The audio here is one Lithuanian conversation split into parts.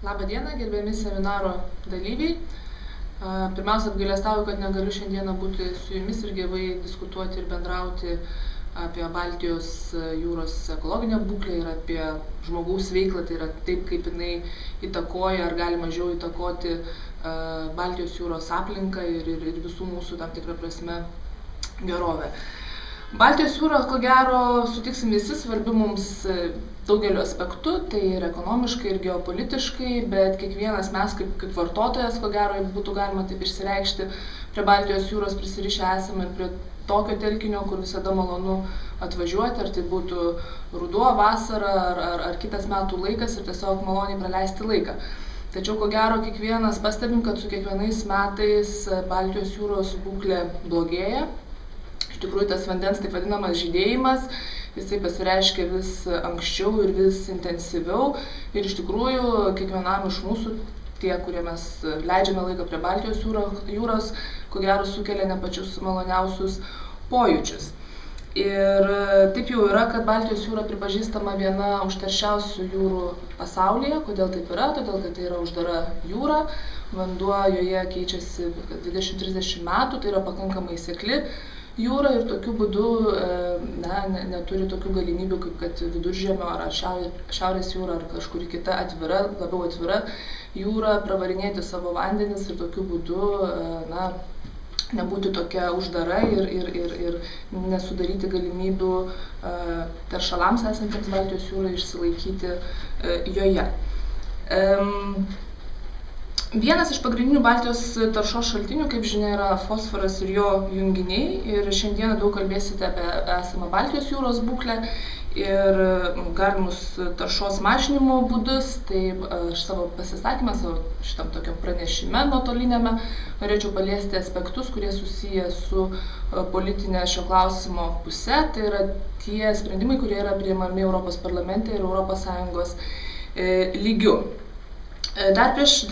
Labą dieną, gerbiami seminaro dalyviai. Pirmiausia, apgailestauju, kad negaliu šiandieną būti su jumis ir gyvai diskutuoti ir bendrauti apie Baltijos jūros ekologinę būklę ir apie žmogaus veiklą, tai yra taip, kaip jinai įtakoja ar gali mažiau įtakoti Baltijos jūros aplinką ir visų mūsų tam tikrą prasme gerovę. Baltijos jūra, ko gero, sutiksim visi, svarbi mums daugeliu aspektų, tai ir ekonomiškai, ir geopolitiškai, bet kiekvienas mes kaip vartotojas, ko gero, būtų galima taip išsireikšti, prie Baltijos jūros prisirišę esame ir prie tokio telkinio, kur visada malonu atvažiuoti, ar tai būtų ruduo, vasara ar kitas metų laikas ir tiesiog maloniai praleisti laiką. Tačiau, ko gero, kiekvienas pastebim, kad su kiekvienais metais Baltijos jūros būklė blogėja. Iš tikrųjų, tas vandens taip vadinamas žydėjimas, jisai pasireiškia vis anksčiau ir vis intensyviau. Ir iš tikrųjų, kiekvienam iš mūsų, tie, kurie mes leidžiame laiką prie Baltijos jūros, ko gero sukelia ne pačius maloniausius pojūčius. Ir taip jau yra, kad Baltijos jūra pripažįstama viena užterščiausių jūrų pasaulyje. Kodėl taip yra? Todėl, kad tai yra uždara jūra, vanduo joje keičiasi 20-30 metų, tai yra pakankamai sekli jūra ir tokiu būdu neturi tokių galimybių, kaip kad Viduržemio ar Šiaurės jūra ar kažkuri kita labiau atvira jūra pravarinėti savo vandenis ir tokiu būdu nebūti tokia uždara ir nesudaryti galimybių teršalams esantiems Baltijos jūroje išsilaikyti joje. Vienas iš pagrindinių Baltijos taršos šaltinių, kaip žinia, yra fosforas ir jo junginiai. Ir šiandieną daug kalbėsite apie esamą Baltijos jūros būklę ir galimus taršos mažinimo būdus. Tai aš savo pasisakymą, savo šitam tokiam pranešime nuotoliniame norėčiau paliesti aspektus, kurie susiję su politinė šio klausimo puse. Tai yra tie sprendimai, kurie yra priimami Europos parlamente ir ES lygiu. Dar prieš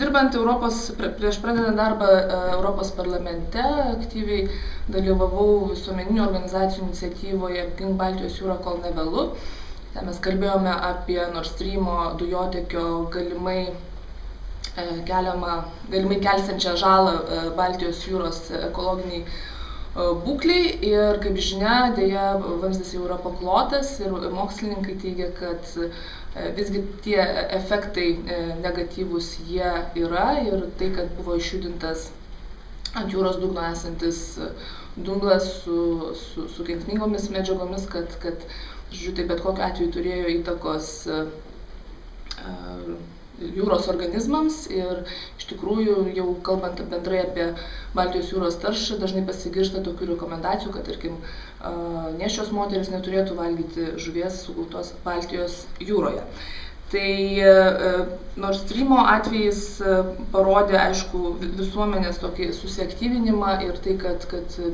pradedant darbą Europos parlamente aktyviai dalyvavau visuomeninių organizacijų iniciatyvoje Apgink Baltijos jūrą, kol nevėlu. Ten mes kalbėjome apie Nord Streamo dujotiekio galimai kelsiančią žalą Baltijos jūros ekologiniai būkliai ir, kaip žinia, dėja vamzdis jau yra paklotas ir mokslininkai teigia, kad visgi tie efektai negatyvūs jie yra ir tai, kad buvo išjudintas ant jūros dugno esantis dumblas su kenksmingomis medžiagomis, kad tai bet kokiu atveju turėjo įtakos jūros organizmams ir iš tikrųjų jau kalbant bendrai apie Baltijos jūros taršą, dažnai pasigirsta tokių rekomendacijų, kad tarkim nėščios moterys neturėtų valgyti žuvies sugautos Baltijos jūroje. Tai Nord Streamo atvejis parodė, aišku, visuomenės tokį susiaktyvinimą ir tai, kad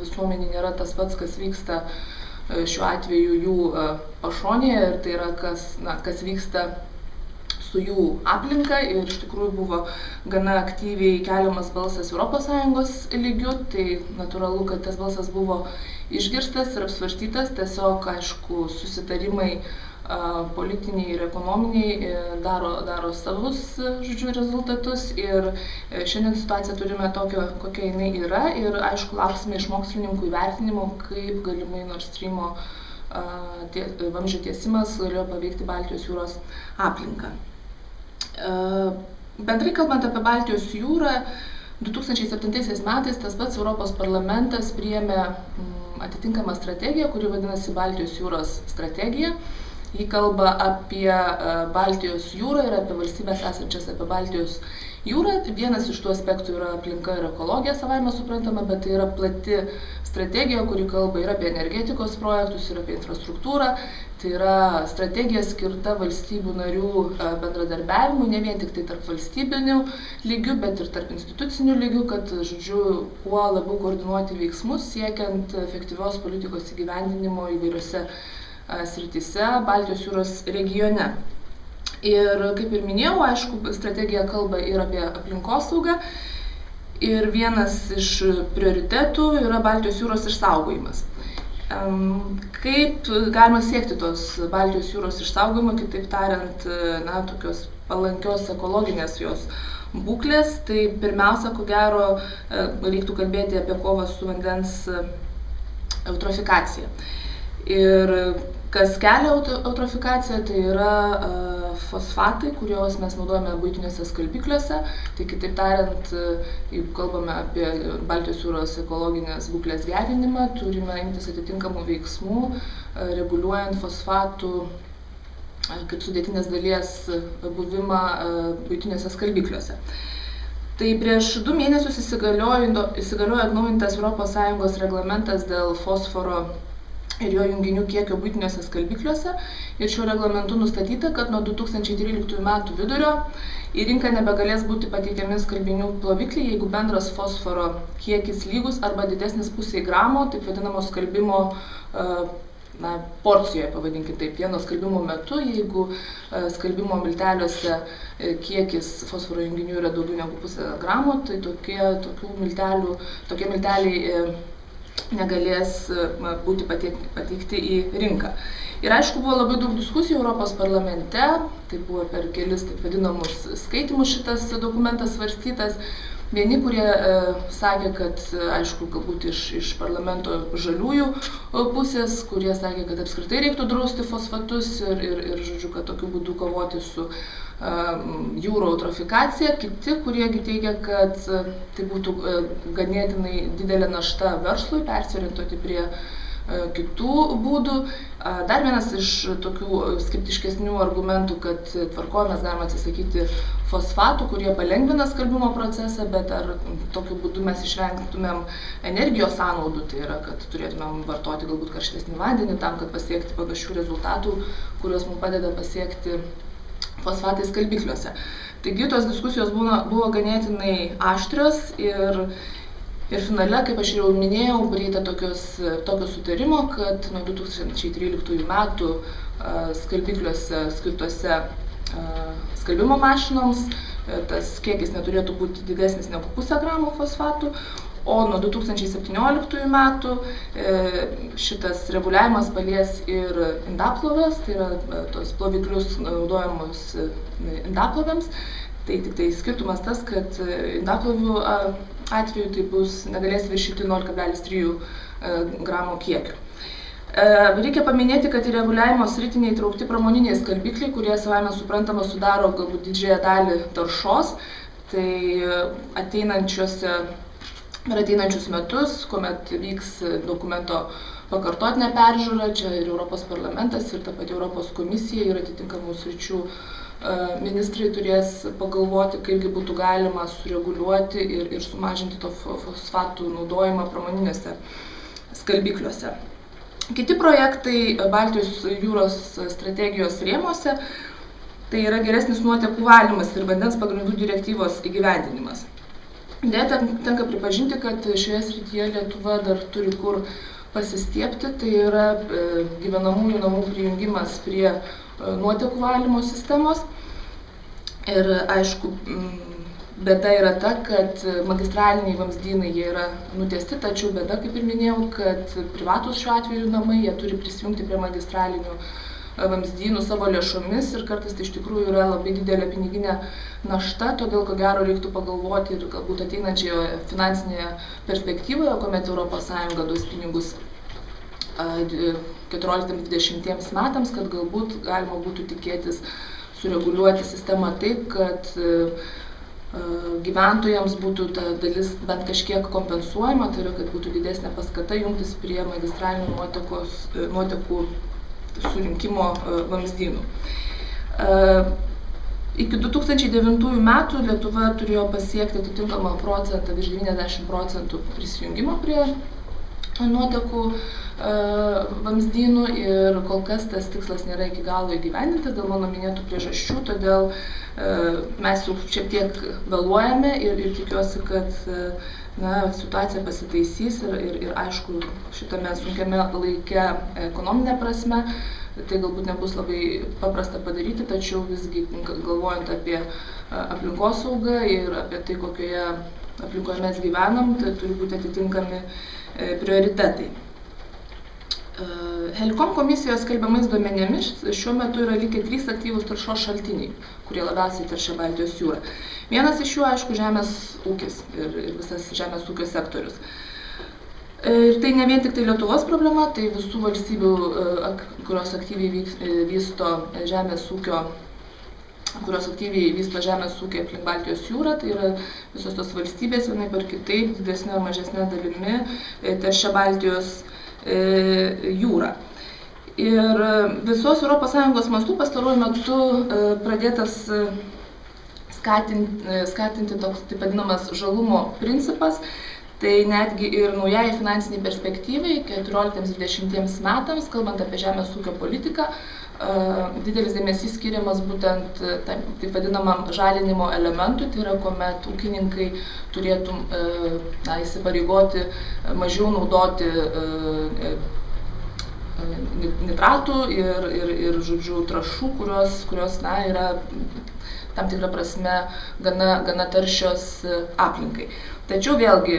visuomenė nėra tas pats, kas vyksta šiuo atveju jų pašonėje ir tai yra kas vyksta su jų aplinka ir iš tikrųjų buvo gana aktyviai keliamas balsas ES lygiu, tai natūralu, kad tas balsas buvo išgirstas ir apsvarstytas, tiesiog, aišku, susitarimai politiniai ir ekonominiai daro savus, rezultatus ir šiandien situaciją turime tokią, kokia jinai yra ir, aišku, lauksime iš mokslininkų įvertinimo, kaip galimai Nord Streamo vamzdžio tiesimas galėjo paveikti Baltijos jūros aplinką. Bendrai kalbant apie Baltijos jūrą, 2007 metais tas pats Europos parlamentas priėmė atitinkamą strategiją, kuri vadinasi Baltijos jūros strategija. Ji kalba apie Baltijos jūrą ir apie valstybės esančias apie Baltijos jūrą. Vienas iš tų aspektų yra aplinka ir ekologija, savaime suprantama, bet tai yra plati strategija, kuri kalba ir apie energetikos projektus, ir apie infrastruktūrą. Tai yra strategija skirta valstybių narių bendradarbiavimui, ne vien tik tai tarp valstybinių lygių, bet ir tarp institucinių lygių, kad, kuo labiau koordinuoti veiksmus, siekiant efektyvios politikos įgyvendinimo įvairiose srityse Baltijos jūros regione. Ir kaip ir minėjau, aišku, strategija kalba ir apie aplinkosaugą ir vienas iš prioritetų yra Baltijos jūros išsaugojimas. Kaip galima siekti tos Baltijos jūros išsaugojimo, kitaip tariant, tokios palankios ekologinės jos būklės. Tai pirmiausia, ko gero, reiktų kalbėti apie kovą su vandens eutrofikacija. Ir kas kelia eutrofikaciją, tai yra fosfatai, kuriuos mes naudojame buitiniuose skalbikliuose. Tai kitaip tariant, jeigu kalbame apie Baltijos jūros ekologinės būklės gerinimą, turime imtis atitinkamų veiksmų, reguliuojant fosfatų kaip sudėtinės dalies buvimą buitiniuose skalbikliuose. Tai prieš 2 mėnesius įsigaliojo atnaujintas ES reglamentas dėl fosforo ir jo junginių kiekio buitiniuose skalbikliuose. Ir šiuo reglamentu nustatyta, kad nuo 2013 metų vidurio į rinką nebegalės būti pateikiami skalbinių plovikliai, jeigu bendras fosforo kiekis lygus arba didesnis 0,5 gramo, taip vadinamo skalbimo porcijoje, pavadinkim taip, vieno skalbimo metu, jeigu skalbimo milteliuose kiekis fosforo junginių yra daugiau negu 0,5 gramo, tai tokie milteliai negalės būti pateikti į rinką. Ir aišku, buvo labai daug diskusijų Europos parlamente, tai buvo per kelis taip vadinamus skaitimus šitas dokumentas svarstytas. Vieni, kurie sakė, kad, aišku, galbūt iš parlamento žaliųjų pusės, kurie sakė, kad apskritai reiktų drausti fosfatus ir žodžiu, kad tokiu būdu kovoti su jūrų eutrofikacija. Kiti, kuriegi teigia, kad tai būtų ganėtinai didelė našta verslui persiorientuoti prie kitų būdų. Dar vienas iš tokių skeptiškesnių argumentų, kad tvarkoje mes galime atsisakyti fosfatų, kurie palengvina skalbimo procesą, bet ar tokiu būdu mes išvengtumėm energijos sąnaudų, tai yra, kad turėtumėm vartoti galbūt karštesnį vandenį tam, kad pasiekti panašių rezultatų, kuriuos mums padeda pasiekti fosfatai skalbikliuose. Taigi tos diskusijos buvo ganėtinai aštrios ir finale, kaip aš jau minėjau, prieita tokio sutarimo, kad nuo 2013 metų skalbikliuose skirtuose skalbimo mašinoms tas kiekis neturėtų būti didesnis negu 0,5 gramo fosfatų, o nuo 2017 metų šitas reguliavimas palies ir indaploves, tai yra tos ploviklius naudojamus indaplovėms. Tai tik tai skirtumas tas, kad indaplovių atveju tai negalės viršyti 0,3 gramo kiekio. Reikia paminėti, kad į reguliavimo sritį neįtraukti pramoniniai skalbikliai, kurie savaime suprantama sudaro galbūt didžiąją dalį taršos. Tai ateinančius metus, kuomet vyks dokumento pakartotinė peržiūra, čia ir Europos parlamentas, ir ta pati Europos komisija ir atitinkamų sričių ministrai turės pagalvoti, kaipgi būtų galima sureguliuoti ir sumažinti to fosfatų naudojimą pramoninėse skalbikliuose. Kiti projektai Baltijos jūros strategijos rėmuose tai yra geresnis nuotekų valymas ir vandens pagrindų direktyvos įgyvendinimas. Deja, tenka pripažinti, kad šioje srityje Lietuva dar turi kur pasistiebti, tai yra gyvenamųjų namų prijungimas prie nuotekų valymo sistemos. Ir aišku, bėda yra ta, kad magistraliniai vamzdynai jie yra nutiesti, tačiau bėda, kaip ir minėjau, kad privatus šiuo atveju namai, jie turi prisijungti prie magistralinių vamzdynų savo lėšomis ir kartais tai iš tikrųjų yra labai didelė piniginė našta, todėl ko gero reiktų pagalvoti ir galbūt ateinančioje finansinėje perspektyvoje, kuomet ES duos pinigus 14-20 metams, kad galbūt galima būtų tikėtis sureguliuoti sistemą taip, kad gyventojams būtų ta dalis bent kažkiek kompensuojama, tai yra, kad būtų didesnė paskata jungtis prie magistralinių nuotekų surinkimo vamzdynų. Iki 2009 metų Lietuva turėjo pasiekti atitinkamą procentą, virš 90% prisijungimo prie nuotekų vamzdynų ir kol kas tas tikslas nėra iki galo įgyvendintas dėl mano minėtų priežasčių, todėl mes jau šiek tiek vėluojame ir tikiuosi, kad situacija pasitaisys ir aišku, šitame sunkiame laike ekonominė prasme, tai galbūt nebus labai paprasta padaryti, tačiau visgi galvojant apie aplinkosaugą ir apie tai, kokioje aplinkoje mes gyvenam, tai turi būti atitinkami prioritetai. Helcom komisijos skelbiamais duomenimis šiuo metu yra likę 3 aktyvūs taršos šaltiniai, kurie labiausiai teršia Baltijos jūrą. Vienas iš jų, aišku, žemės ūkis ir visas žemės ūkio sektorius. Ir tai ne vien tik tai Lietuvos problema, tai visų valstybių, kurios aktyviai vysto žemės ūkio aplink Baltijos jūrą, tai yra visos tos valstybės vienaip ar kitaip, didesnė ar mažesnė dalimi teršia Baltijos jūrą. Ir visos ES mastų pastaruoju metu pradėtas skatinti toks taip vadinamas žalumo principas, tai netgi ir naujai finansiniai perspektyvai 14-20 metams, kalbant apie žemės ūkio politiką, didelis dėmesys skiriamas būtent taip vadinamam žalinimo elementui, tai yra kuomet ūkininkai turėtų įsipareigoti mažiau naudoti nitratų ir žodžiu, trąšų, kurios yra tam tikrą prasme gana taršios aplinkai. Tačiau vėlgi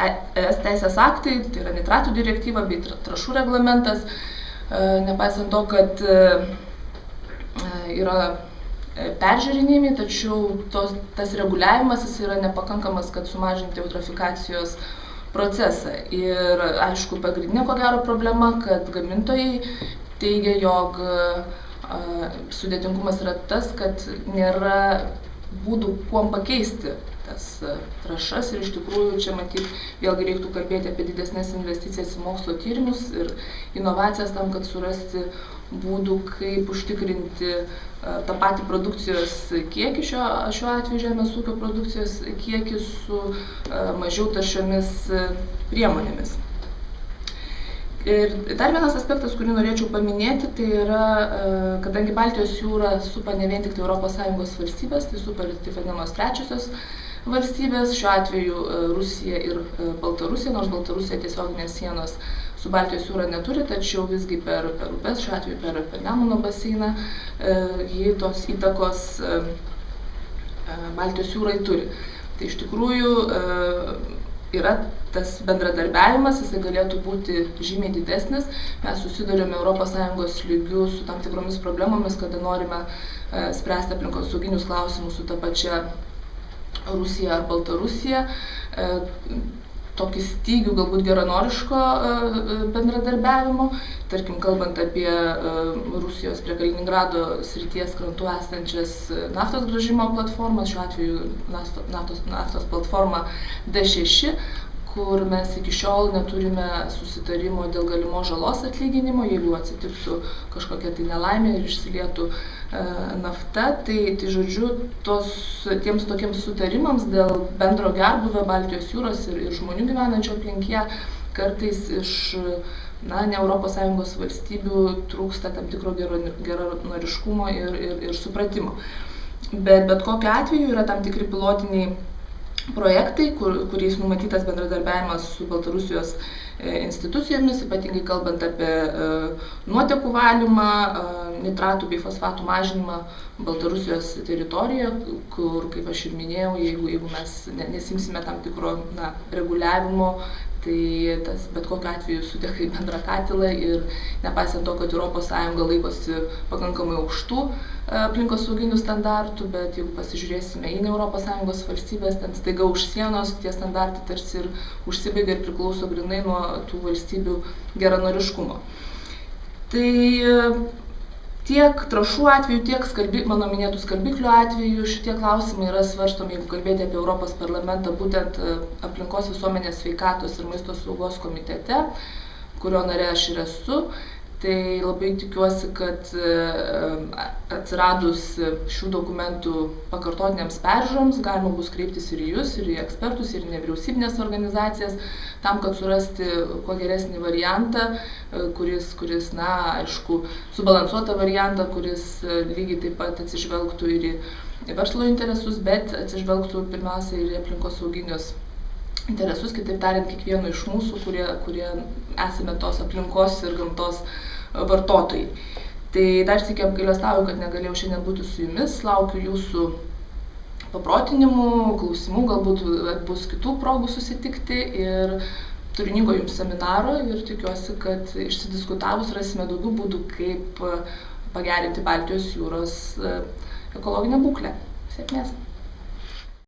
ES teisės aktai, tai yra nitratų direktyva bei trąšų reglamentas, nepaisant to, kad yra peržiūrinėjami, tačiau tas reguliavimas yra nepakankamas, kad sumažinti eutrofikacijos procesą. Ir aišku, pagrindinė ko gero problema, kad gamintojai teigia, jog sudėtingumas yra tas, kad nėra būdų, kuom pakeisti tas trąšas ir iš tikrųjų čia matyt vėlgi reiktų kalbėti apie didesnės investicijas į mokslo tyrimus ir inovacijas tam, kad surasti būdų, kaip užtikrinti tą patį produkcijos kiekį, šiuo atveju žemės ūkio produkcijos kiekį su mažiau taršiomis priemonėmis. Ir dar vienas aspektas, kurį norėčiau paminėti, tai yra, kadangi Baltijos jūra supa ne vien tik tai ES valstybės, tai supa ir taip vadinamos trečiosios valstybės, šiuo atveju Rusija ir Baltarusija, nors Baltarusija tiesioginės sienos su Baltijos jūra neturi, tačiau visgi per upes, šiuo atveju per Nemuno baseiną, jį tos įtakos Baltijos jūrai turi. Tai iš tikrųjų yra tas bendradarbiavimas, jisai galėtų būti žymiai didesnis. Mes susidurime ES lygių su tam tikromis problemomis, kada norime spręsti aplinkosauginius klausimus su ta pačia Rusija ar Baltarusija. Tokį stygių galbūt geranoriško bendradarbiavimo, tarkim, kalbant apie Rusijos prie Kaliningrado srities krantų esančias naftos grąžimo platformas, šiuo atveju naftos platforma D6, kur mes iki šiol neturime susitarimo dėl galimos žalos atlyginimo, jeigu atsitiktų kažkokia tai nelaimė ir išsilietų nafta, tai žodžiu, tiems tokiems sutarimams dėl bendro gerbūvio Baltijos jūros ir žmonių gyvenančių aplink ją kartais iš ne ES valstybių trūksta tam tikro geranoriškumo ir supratimo. Bet kokiu atveju yra tam tikri pilotiniai projektai, kuriais numatytas bendradarbiavimas su Baltarusijos institucijomis, ypatingai kalbant apie nuotekų valymą, nitratų bei fosfatų mažinimą Baltarusijos teritorijoje, kur, kaip aš ir minėjau, jeigu mes nesimsime tam tikro reguliavimo, tai tas bet kokiu atveju sudega į bendrą katilą ir nepaisant to, kad ES laikosi pakankamai aukštų aplinkosauginių standartų, bet jeigu pasižiūrėsime į ne ES valstybės, ten staiga už sienos tie standartai tarsi ir užsibaigia ir priklauso grynai nuo tų valstybių geranoriškumo. Tai tiek trąšų atveju, tiek mano minėtų skalbiklių atveju šitie klausimai yra svarstomi, jeigu kalbėti apie Europos parlamentą, būtent aplinkos visuomenės sveikatos ir maisto saugos komitete, kurio narė aš ir esu. Tai labai tikiuosi, kad atsiradus šių dokumentų pakartotiniams peržiūroms galima bus kreiptis ir į jūs, ir į ekspertus, ir į nevyriausybinės organizacijas, tam, kad surasti kuo geresnį variantą, kuris, aišku, subalansuotą variantą, kuris lygiai taip pat atsižvelgtų ir į verslo interesus, bet atsižvelgtų pirmiausia ir į aplinkosauginius interesus, kitaip tariant, kiekvieno iš mūsų, kurie esame tos aplinkos ir gamtos vartotojai. Tai dar sykį apgailestauju, kad negalėjau šiandien būti su jumis, laukiu jūsų paprotinimų, klausimų, galbūt bus kitų progų susitikti ir turiningo jums seminaro ir tikiuosi, kad išsidiskutavus rasime daugiau būdų, kaip pagerinti Baltijos jūros ekologinę būklę. Sėkmės!